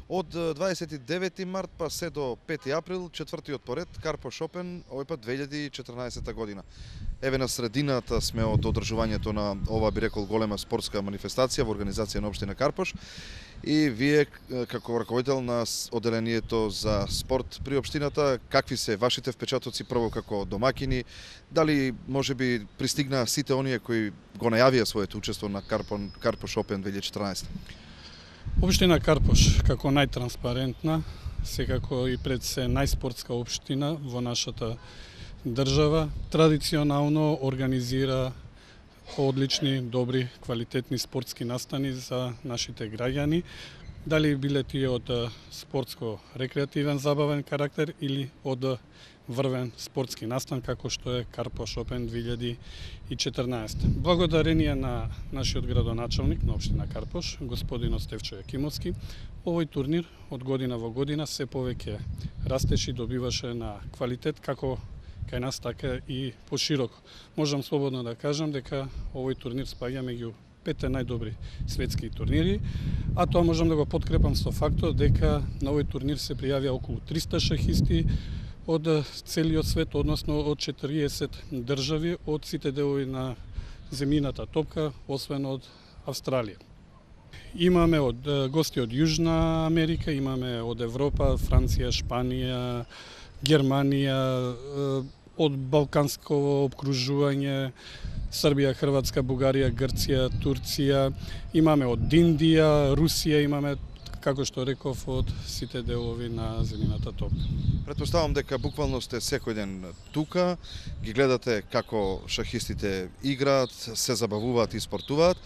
Од 29 март па се до 5 април, четвртиот поред, Карпош Опен, овој пат 2014 година. Еве на средината сме од одржувањето на ова, би рекол, голема спортска манифестација во организација на општина Карпош. И вие, како раководител на одделението за спорт при општината, какви се вашите впечатоци прво како домакини? Дали можеби пристигнаа сите оние кои го најавија своето учество на Карпош Опен 2014? Општина Карпош, како најтранспарентна, секако и пред се најспортска општина во нашата држава, традиционално организира одлични, добри, квалитетни спортски настани за нашите граѓани, дали биле тие од спортско-рекреативен забавен карактер или од врвен спортски настан како што е Карпош Опен 2014. Благодарение на нашиот градоначалник на општина Карпош, господин Стефчо Јакимовски, овој турнир од година во година се повеќе растеше и добиваше на квалитет како кај нас, така и пошироко. Можам слободно да кажам дека овој турнир спаѓа меѓу 5 најдобри светски турнири, а тоа можам да го подкрепам со фактот дека на овој турнир се пријавија околу 300 шахисти од целиот свет, односно од 40 држави, од сите делови на земјината топка, освен од Австралија. Имаме гости од Јужна Америка, имаме од Европа, Франција, Шпанија, Германија, од балканско обкружување, Србија, Хрватска, Бугарија, Грција, Турција, имаме од Индија, Русија, имаме, како што реков, од сите делови на земјината топка. Претпоставам дека буквално сте секој ден тука, ги гледате како шахистите играат, се забавуваат и спортуваат.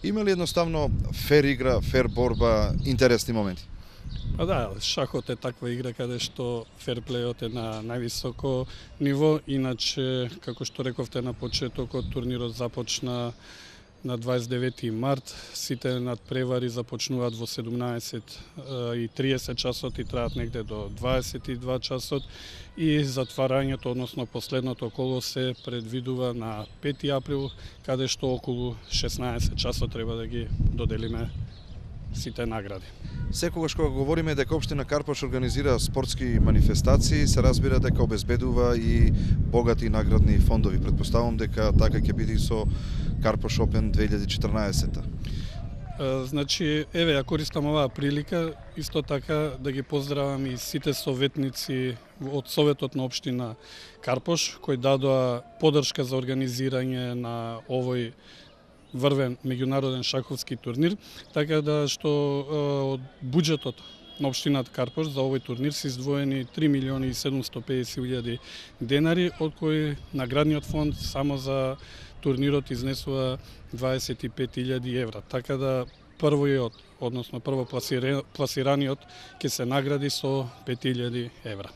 Има ли едноставно фер игра, фер борба, интересни моменти? Па да, шахот е таква игра каде што ферплејот е на највисоко ниво, иначе, како што рековте на почетокот, турнирот започна на 29 март, сите надпревари започнуваат во 17:30 часот и траат негде до 22 часот и затварањето, односно последното коло, се предвидува на 5 април, каде што околу 16 часот треба да ги доделиме сите награди. Секогаш кога говориме дека општина Карпош организира спортски манифестации, се разбира дека обезбедува и богати наградни фондови. Претпоставам дека така ќе биде и со Карпош Опен 2014. Значи, еве, ја користам оваа прилика исто така да ги поздравам и сите советници од Советот на општина Карпош, кои дадоа поддршка за организирање на овој врвен меѓународен шаховски турнир, така да што од буџетот на општината Карпош за овој турнир се издвоени 3.750.000 денари, од кои наградниот фонд само за турнирот изнесува 25.000 евра. Така да прво пласираниот ќе се награди со 5.000 евра.